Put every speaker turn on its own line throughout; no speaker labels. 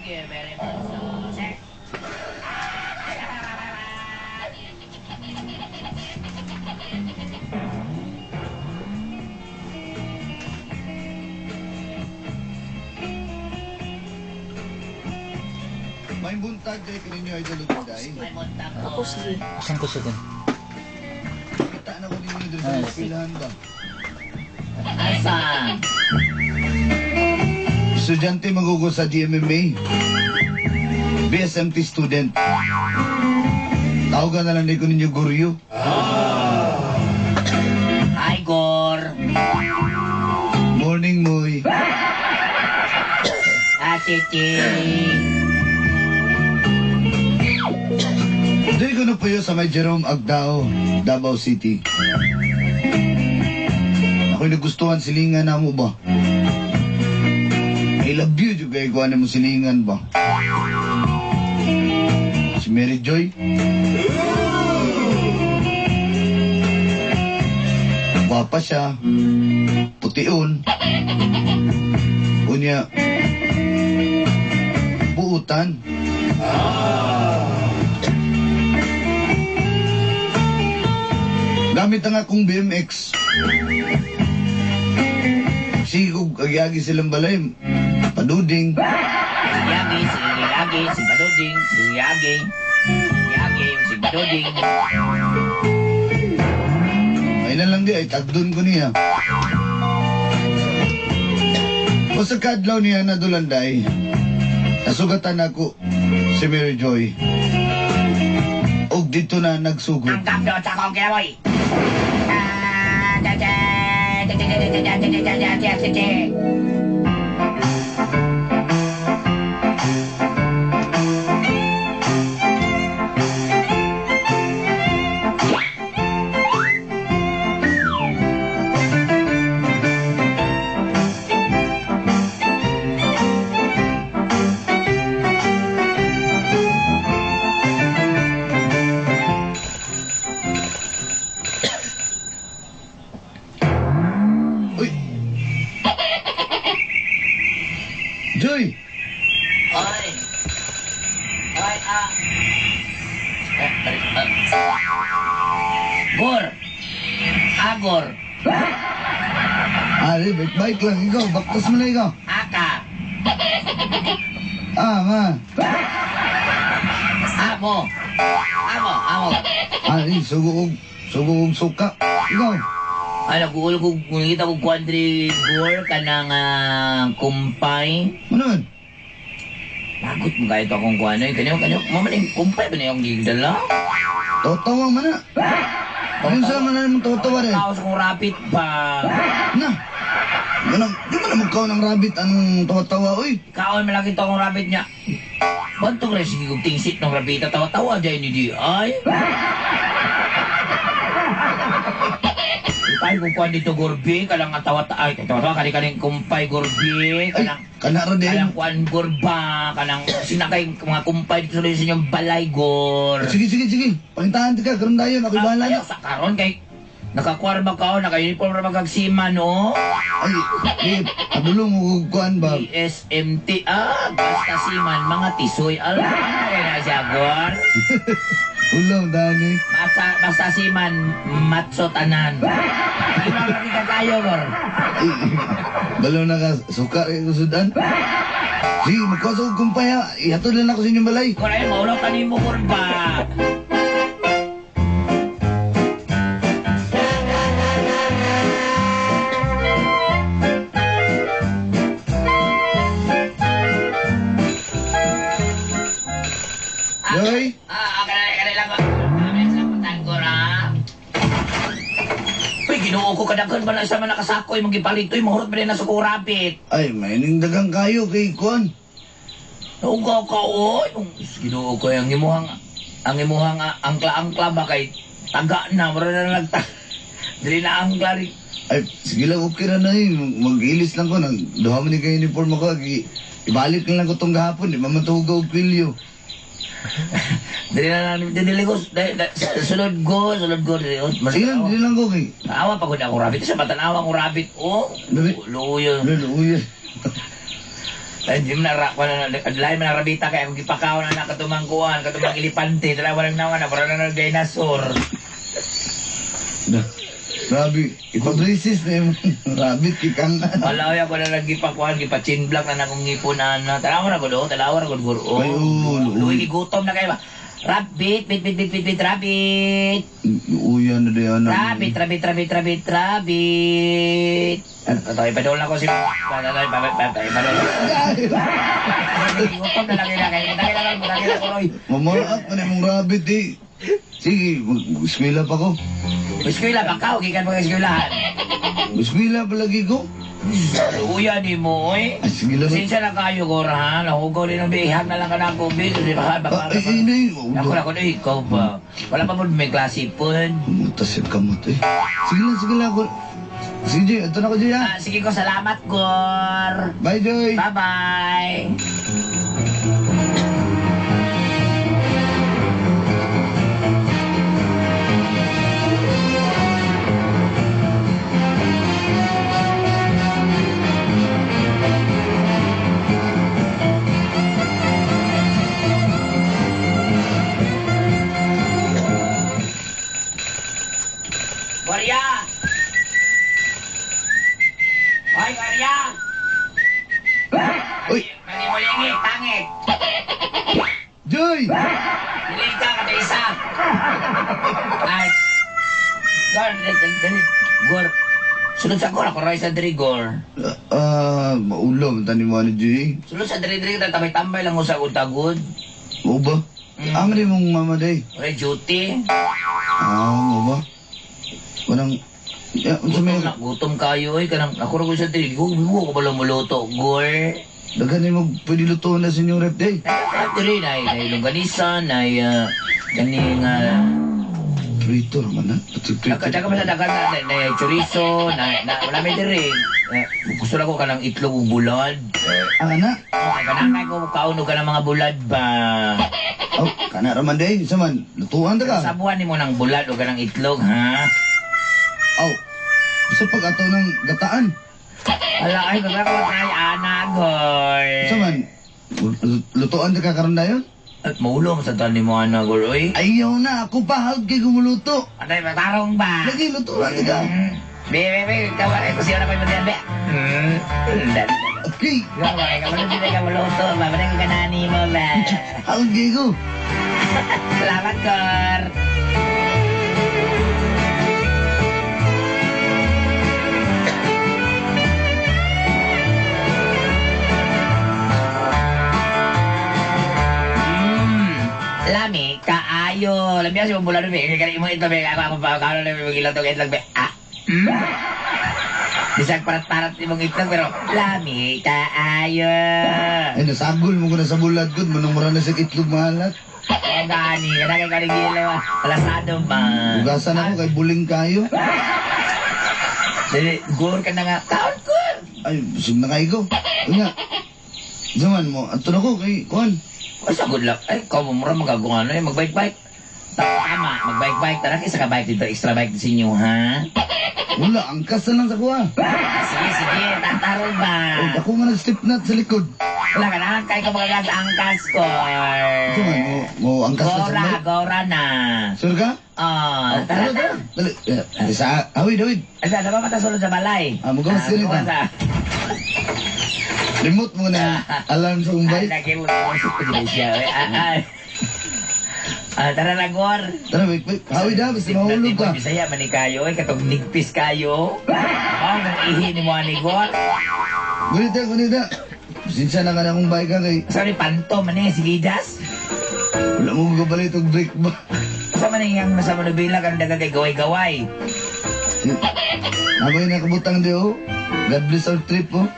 you very much, sir.
May buntag kay kaninyo ay daluguday.
May muntag ko.
Ako sige.
Asan ko siya din?
Kita na ko ninyo doon sa pilahan ba?
Asan?
Estudyante magugo sa DMMA. BSMT student. Tawagan na lang din ko ninyo Guryo.
Hi, Gor.
Morning, Moy.
Chichi.
Doon ko na po yun sa may Jerome Agdao, Davao City. Ako'y nagustuhan silingan na mo ba? I love you, juga ikuha mo silingan ba? Si Mary Joy? Gwapa siya. Putiun. Unya. Buutan. Gamit ang akong BMX. Sigog, agyagi silang balay. Paduding.
Yagi, si Badoding, si Yagi, si Badoding.
Ay na lang di, ay tagdun ko niya. O sa kadlaw niya na dulanday, nasugatan ako si Mary Joy. Og dito na nagsugod.
Ang kapdo sa kong kilaboy.
Uy! Joy!
Oy! Oy, Gor! Agor!
Ari, baik lang ikaw. Baktas mo na ikaw.
Aka!
Ma.
Amo! Amo!
Ari, sugog suka. Ikaw.
Ay, nag-uul ko, kung nakita ko quadrigor ka ng kumpay.
Ano man?
Bagot mo kahit akong kung ano. Kanyo, mamaling kumpay ba na yung gigdala?
Totawang man na. Ano sa man na naman totawa rin?
Kaos kong rapid pa.
Na. Di mo na magkaw ng rabbit ang tawa-tawa, uy.
Kaon malaki to akong rapid niya. Bantong rin sige kong tingsit ng rapid. Tawa-tawa dyan ni di. Ay. Ay, kung kuhan dito Gorbi, kalang nga tawa-tawa, kani-kaning kumpay Gorbi,
Ay, kanara din.
kalang kuhan Gorba, kalang sinakay mga kumpay dito sa inyong balay, Gor.
Sige. Palintahan ka, karoon tayo. Ako'y bahala na.
Sa karon kay nakakwarba ka, naka-uniform na magagsima, no?
Ay, padulong mo kuhan ba?
BSMT, basta siman, mga tisoy, alam kaya na siya, Gor.
Ulam, Dani.
Basta siman, matso tanan. Hindi mo lang ka tayo, Gor.
Ay, balaw na ka, suka rin kusudan. Sige, magkasog kumpaya. Ihatod lang ako sa inyong balay.
Gor, ay, maulaw ka ni mo, Gor ba?
Joy?
Kanila ba? Salamat, Gor, ha? Uy, ginuo ko kadaghan ba na isa man nakasakoy, magipalitoy, mahurot ba rin na sa kurapit?
Ay, may dagang kayo kay Kuan.
Naugaw ka, oy. Ginuo ko ang imuhang angkla-angkla ba kay taga na, mara na nagta. Dili na angkla rin.
Ay, sige lang, okay na na yun. Mag-ilis lang ko. Duha mo ni kayo uniform ako. Ibalik lang ko itong gahapon. Di mamatugaw kwilyo.
Dili na dili ko. Sulod ko.
Sige lang, dili lang ko kay.
Naawa pa ko na ako rabbit. Sa patanawa ko rabbit. Oh,
Dali.
luyo.
Uy.
Hindi mo lain mo narabita kaya kung ipakaw na katumang kuhan, katumang ilipante, dalawa lang naman na, parang na dinosaur.
Na, grabe, ipabrisis na yung rabbit, kikang na.
Malaway ako na nagipakuhan, gipachinblak na nakong ngipunan na. Talawa na ko do, talawa na ko guro.
Ay, oo,
Luwi gutom na kayo ba? Rabbit, bit, rabbit.
Uyan na din,
Rabbit. Ano, ipadol na ko si... Ipadol. Gutom na lang nila kayo. Mutangin ako, Roy.
Mamaraat pa na mong rabbit eh. Sige, mag-eskwela pa ko.
Eskwela, bakaw, gikan mga eskwelahan.
Eskwela pa lagi ko.
Luya ni mo, eh.
Ay, sige lang.
Sinsya na kayo, Gora, ha? Nahugaw din ang bihag na lang ka na ako, bis. Di ba, baka...
Hindi.
Ako, ikaw ba? Wala pa mo may klase po.
Mutas yung kamot eh. Sige lang. Sige, Joy. Ito na ko, Joy, ha?
Sige ko, salamat, Gor.
Bye, Joy.
Bye-bye. Maria! Hoy, Maria!
Uy,
Mangimulingi, pangit!
Joy!
Hiling ka, kada isa! Ay! Gor, sunod sa Gor, ako rin sa Dri, Gor.
Maulam, tani mo ni Joy.
Sunod sa Dri, tambay-tambay lang ko sa utagod.
Mo ba? Ang rin mong mama day.
Ore, duty.
Mo ba? Walang... unsa may...
Gutom kayo, eh. Ako rin ko sa Dri, ko ba lang muluto, Gor?
Dagan mo pwede lutuan na sa inyong rep day.
Dri, na longganisa, na ganing...
Prito naman na.
Daga ba sa dagan na chorizo, wala may diri. Gusto lang ko ka ng itlog o bulad.
Ana?
Kanakay ko kauno ka ng mga bulad ba?
Oh, kana raman day. Isa man, lutuan da ka.
Sabuhan ni mo ng bulad o ka ng itlog, ha?
Oh, isa pag ato ng gataan.
Ala, ay, kaya ko tayo, anagoy.
Isa man, lutuan da ka karon dayon?
At maulong sa tani mo, anagoy, oy.
Ayaw na, ako pahag kay gumuluto.
Atay, matarong ba?
Lagi lutuan da ka.
Be, kawan, ko siya na pa yung magyan, be.
Okay,
Gawin, kamulo din ka maluto, ba? Ba't ka nani mo, ba?
hag kay ko.
Salamat, Kor. Lami, kaayo. Lami ako bulan be. Kaya mo ito be. Ako pa kaano na may ilang tong itlog be. Bisag parat-parat imong itlog pero lami, kaayo.
Ay, nasagol mo ko na sa bulad ko. Manumura na sa itlog mahalat.
O gani, kanagay ka rin gilo. Palasado ba?
Ugasan ako kay buling kayo.
Dali, gur ka na nga. Kaon, gur!
Ay, busog na kayo ko. Una, zaman mo, ato na ko kay Kuan.
Basta good luck. Ay, ikaw mo mura magagawa ano eh. Mag-bike-bike. Tama, mag-bike-bike. Tara, isa ka bike dito. Extra bike sa inyo, ha?
Wala, angkas na lang sa kuha.
Sige. Tataro ba?
Oh, ako nga nag-step nut sa likod.
Wala ka na. Kaya ka magagas angkas ko.
Zaman mo angkas na sa bike.
Gora na.
Sure ka?
Oh,
Tara.
tara.
Dali. Sa, awid.
Ay, sa ba matasulod sa balay?
Magawas ka rin
Magawas,
Remote mo na alarm sa umbay.
Lagi mo musik ko din siya. Tara na, Gor.
Tara, wait. Awid ha, basta mahulog ka.
Bisaya man ni kayo, katong nigpis kayo. Nang ihi ni mo ni Gor.
Gunita. Sinsya na ka na kung bay ka kay...
Sorry, panto man sige, Das.
Wala mo magabali itong break ba?
Sa man yung nasa manubila kang daga kay gaway-gaway.
Amoy na kabutang di oh. God bless our trip oh.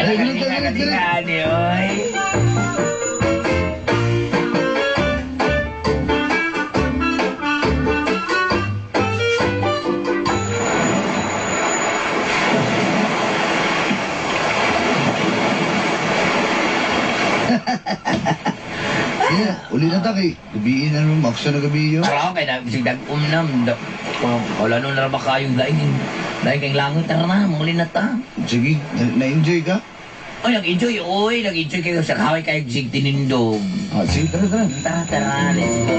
Ay, ganito.
Oy.
Yeah, uli na ta kay gabiin na naman, action na gabi yun.
Wala ko kay na bisig dag-umnam. Wala nung naraba kayong laing kayong langit na muli na ta.
Sige, na-enjoy ka?
Oy, nag-enjoy, oy. Nag-enjoy kayo sa kaway kayo sig tinindog.
Ah, sige, tara, tara.
Tara, tara, let's go.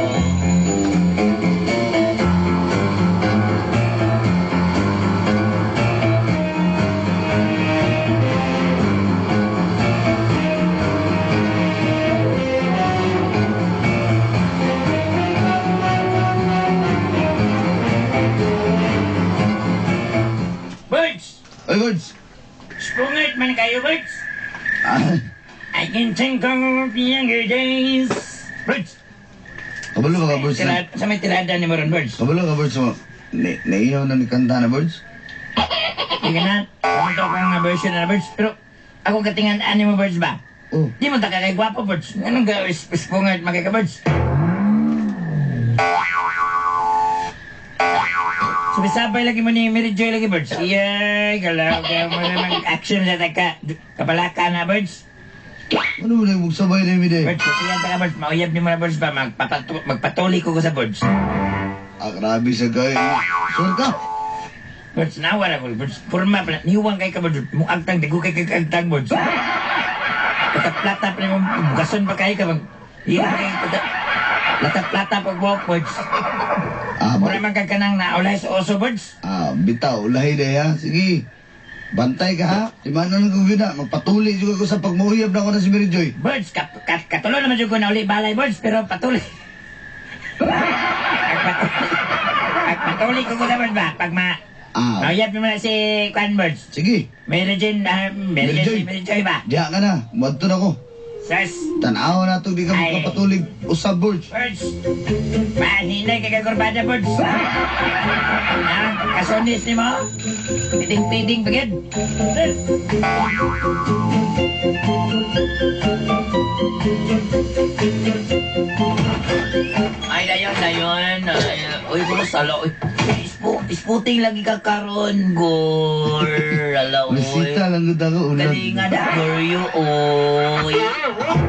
Birds!
Ay, Birds.
Sprungit man kayo, Birds!
Ah,
I can think of the younger days. Birds!
kabalo ba ka, Birds?
Sa may tirada ni Maron, Birds.
Kabalo ka, Birds. Naiyaw na ni kanta na, Birds?
Hindi ka na. Kamunto ko nga version na, Birds. Pero ako katingan ani mo, Birds ba?
Oh,
Di mo ta kay gwapo, Birds. Anong gawis sprungit makika, Birds? Sumisabay lagi mo ni Mary Joy lagi, Birds. Iyay, galaw ka mo naman action sa taka. Kapalaka na, Birds.
ano mo na yung magsabay na yung day?
Birds, kasiyan ta ka, Birds. Mauyab ni mo na, Birds ba? Magpatuloy ko sa Birds.
Ah, grabe sa gay. Sure ka?
Birds, nawa na ko. Birds, forma pa na. Niwang kay ka, Birds. Mungagtang, digo kay kagtang, Birds. Plata pa naman. Bukason pa kayo ka, bang. Iyan kay plata pag walk, Birds.
Ah,
Mura man kagkanang naulay sa oso, Birds.
ah, bitaw, lahi na ya. Sige. Bantay ka ha. Di man na nang na. Magpatuloy juga ko sa pagmuhuyab na ako na si Mary Joy.
Birds, katuloy naman yung ko na uli balay, Birds, pero patuloy. Patuloy ko ko na, Birds ba? Pag
Ah,
mauyap mo na si Kwan, Birds.
sige.
Mary Jane, Mary Jane, Mary Joy ba?
Diya ka na. Madto na ko.
Sas,
Tanaw na ito. Di ka
Ay.
magpapatuloy. Usab, Birds.
Birds. Mahinay kay kagurbada, Birds. Ha? Kasunis ni mo? Piting-piting bagid. Ay, dayon. Uy, kumusta, ala? Uy, isputing lagi ka karon, Gor. Ala, uy.
Bisita lang ko ako. Ulan.
Dali nga na, Goryo, uy.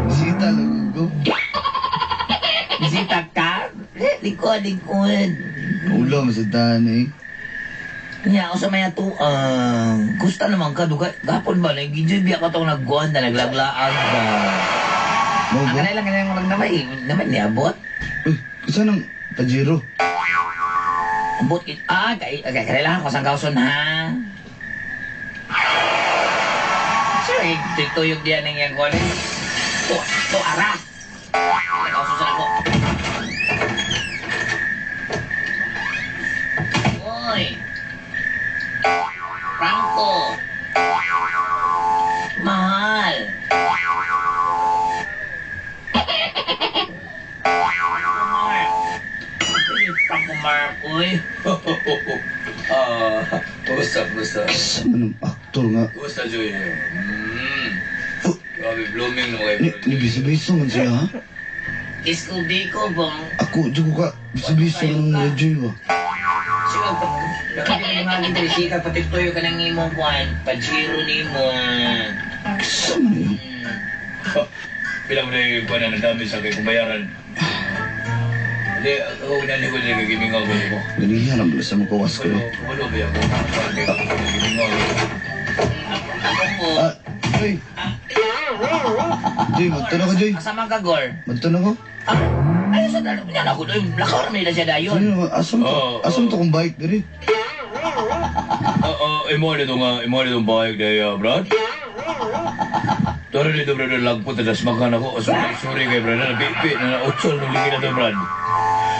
Bisita lang ko.
Bisita ka? Likod.
Ulam sa tahan eh.
Kanya ako sa may atuang. Gusto naman ka, duga. Gapon ba? Nag-enjoy biya ka itong nagguan na naglaglaag ka.
Mo
Ang
ba?
kanila mo lang naman niabot.
Uy, kasi nang Pajero.
Abot it. Kailangan ko sa kauson ha. Sure, tuyok diyan ng yung kone. To, ara. Kauson sa ako. Uy. Franco. Mahal. Pangkumar, uy.
Kumusta?
Sa manong aktor nga.
Kumusta, Joy?
Oh,
Grabe, blooming na kayo.
ni bisa-bisa man siya ha.
Isko-biko bang.
Ako, di ko ka bisa-bisa ng radyo ba.
Siya, nakapin mo nga kita, sika, pati tuyo ka ng imong kuhan. Pajiro ni mo.
Sa man yun?
Pila mo na yung kuha na dami sa kay kumbayaran. Hindi, ako na ko na gimingaw ko mo.
Ganihan ang bala sa makawas ko eh.
Kumalo ba ako? Gimingaw ko.
Ako po.
Ah, Joy. Joy, magtanong ko, Joy.
Kasama ka, Gor.
Magtanong ko.
Ano sa dalo niya? Ako doon, lakar na siya dayon.
Sino, asam to kung bike diri.
Imo itong bayag na Brad. Tara dito, Brad, lagpot na dasmakan ako. Sorry kay Brad, napipi na nautsol nung ligi na to, Brad.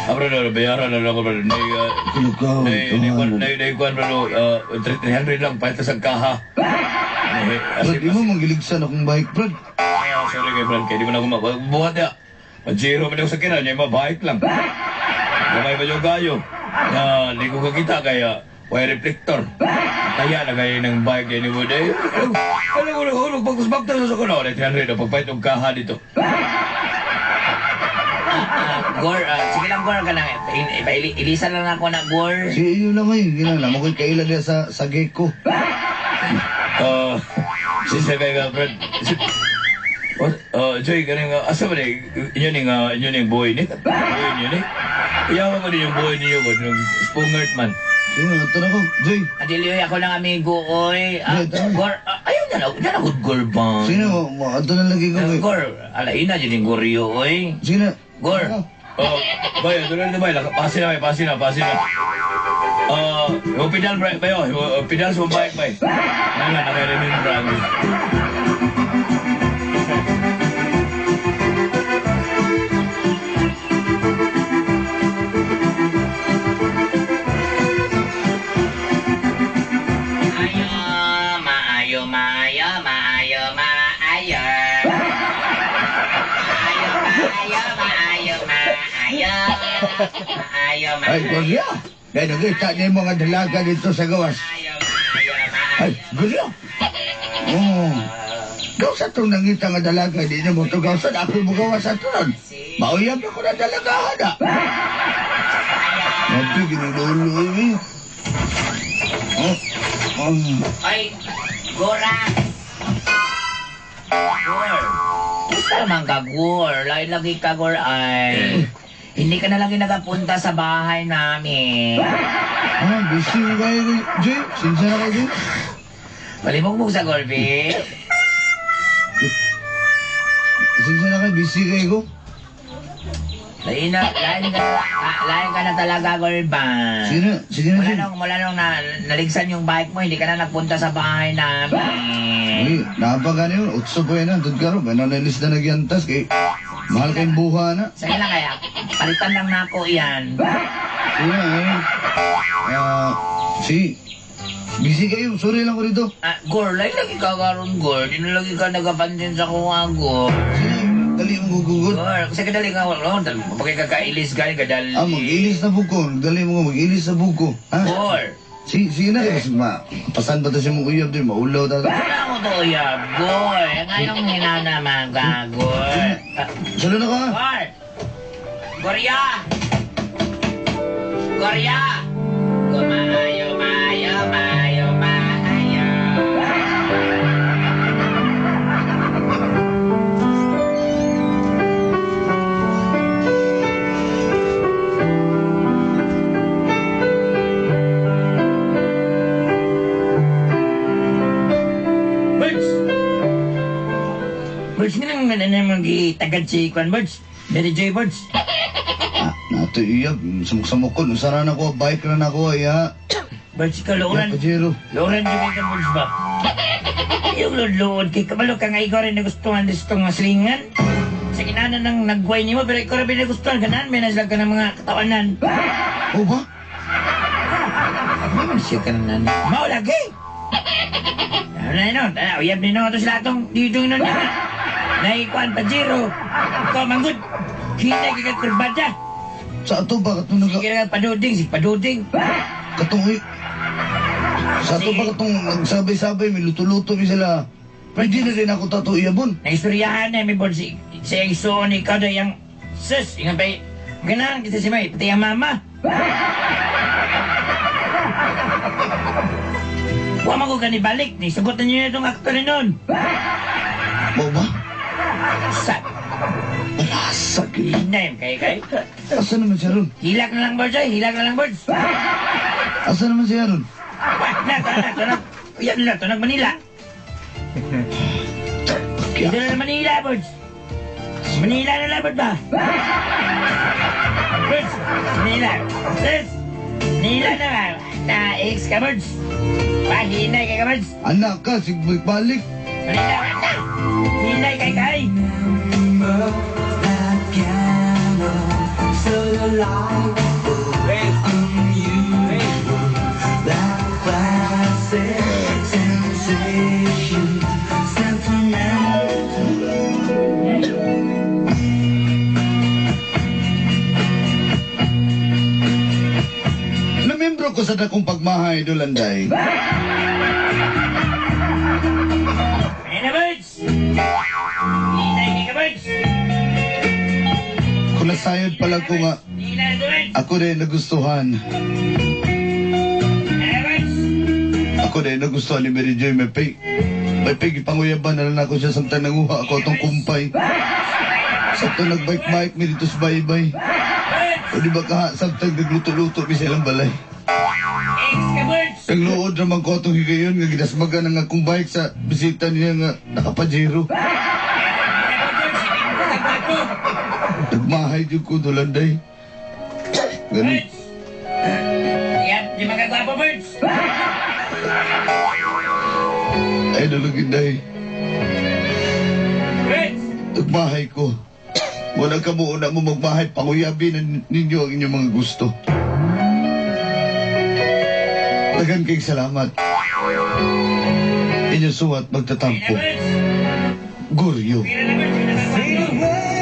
Brad, bayaran na lang ako, Brad.
Kulukaw, tahanan.
Naikuan, Brad, 300 lang, pahit sa kaha.
Brad, di mo magiligsan akong bike, Brad.
Sorry kay Brad, kaya di mo na ako mabuhat niya. Mag-zero pa na ako sa kinan, niya mabahik lang. Gamay pa yung gayo. Hindi ko kakita, kaya may reflector. Kaya na kayo ng bike kaya ni Buday. Alam ko na hulog, pagkusbagtan sa kuno. 300 na pagpahit yung kaha dito.
Gor, sige lang, Gor, ka na. Ilisan lang ako na, Gor.
Si iyo lang eh. Ginala mo ko'y kaila niya sa gecko.
Sisa kayo nga, Brad. Joy, ganun nga, asa ba na, inyo ning boy ni? Boy niyo ni? Iyawa ko din yung boy niyo, Brad, yung spungert man.
Sino? Ito na ko. Joy.
Adilioy ako lang amigo, oy.
Dito.
Gor, ayaw na good girl ba?
Sino? Ito na lagi ko.
Gor, alain na dyan yung goryo, oy.
Sino?
Gor.
Oh, bay, tuloy na bay. Pasin na. Yung pedal break ba yun? Yung pedal sa bike bay. Nga, naka-remember ako.
Ay, Gurya. Dahil nakita niya yung mga dalaga dito sa gawas. Ay, Gurya. Oh. Gaw sa itong nangita nga dalaga, di na mo ito gawsan. Ako mo gawas sa ito nun. Mauyab ako na dalagahan na. Ito, ginudulo eh. Oh.
Ay, Gora! Gor! Gusto naman ka, Gor. Lagi ka, Gor, ay. Hindi ka na lagi nagapunta sa bahay namin.
Busy mo kayo, Joy? Sinsa na kayo, Joy?
Balimugbog sa Gorby.
Sinsa na kayo, busy kayo ko?
Lain ka na talaga, Gorban.
Sige na,
Mula nung naligsan yung bike mo, hindi ka na nagpunta sa bahay namin.
Uy, napagano yun. Utso po yan, doon ka rin. May nanalis na nagyantas kay mahal kayong buha na.
Sige lang kaya, palitan lang na ako yan.
Sige na, busy kayo. Sorry lang ko dito.
Gor, lagi ka karon, Gor. Di na lagi ka nagapansin sa kuha, Gor.
Sige, dali mo gugugot.
Gor, kasi kadali ka, pagka kakailis galing kadali.
Mag-ilis na buko. Dali mo mag-ilis na buko. Ha?
Gor.
Sige na, pasan ba ito siya mong uyab din? Maulaw talaga.
Wala mo to, ya, Gor. Ngayong hinanaman ka, Gor.
Salo na ka.
Gor! Gorya! Gorya! Gumayo, mayo, mayo, mayo. Birds, nga nang mag-itagad si Kwan, Birds. Mary Joy, Birds.
Nato iyab. Samuk-samukon. Usara na ko. Bike na ako. Iya.
Birds, ikaw,
Ya,
Lauren.
Pajero.
Lauren, di ka, Birds ba? Yung load-load kay kabalo ka nga ikaw rin nagustuhan dito nga slingan. Sa kinana nang nagway ni mo, pero ikaw rin nagustuhan. Ganaan, may naslag ka ng mga katawanan.
O ba?
Ano siya ka na Mau lagi! Ano na yun? Uyab ni no, ito sila itong dito yun niya. Naikuan pa, Jiro. Ikaw, manggod. Hinay ka kurbada.
Sa ato ba katong
Sige nga, paduding. Si paduding.
katong sa ato ba katong nagsabay-sabay may luto-luto mi sila. Pwede na rin ako tato iyabon.
Naistoryahan na, may bon si isuon ikaw na yung sus. Ingat pa ganaan kita si May. Pati ang mama. Huwag mo ko ganibalik. Nisugutan niyo na itong aktor nun.
Mo ba?
Sa
Lasag eh.
hinay, kay.
Asa naman siya ron?
Hilak na lang, Birds, ay. Hilak na lang, Birds.
Asa naman siya ron?
Tunag. Uyan nila, tunag Manila. Dito na Manila, Birds. Manila na lang, Birds ba? Birds, Manila. Birds, Manila na ba? Na-ex ka, Birds. Pahinay kay ka, Birds.
Anak ka, sigbalik.
Manila, na. Hinay kay.
That piano, so light, unusual, that classic sensation, sentimental.
Namembro ko sa dakong pagmahay, Dolanday.
Ayun na, Birds. Hinay kay ka, Birds.
Kung nasayod pala ko nga,
Hinay na, Birds.
ako rin nagustuhan.
Birds.
Ako rin nagustuhan ni Mary Joy. May ipanguyaban na lang ako siya samtang nanguha ako itong kumpay. Sa ito nagbike-bike mi dito sa baybay. O di ba kaha samtang nagluto-luto mi silang balay.
Thanks ka, Birds.
Nagluod naman ko itong higayon nga ginasmagan ang akong bike sa bisita niya nga nakapajero. Nagmahay yung ko dolanday. Ganun.
Birds. Yan, di magagwapo, Birds.
Ay, nalaginday.
Birds.
Nagmahay ko. Walang kamuuna mo magmahay. Panguyabi na ninyo ang inyong mga gusto. Dagan kayong salamat. Inyong suwat magtatampo.
Birds.
Guryo.
Pira na, Birds. Pira na, Birds.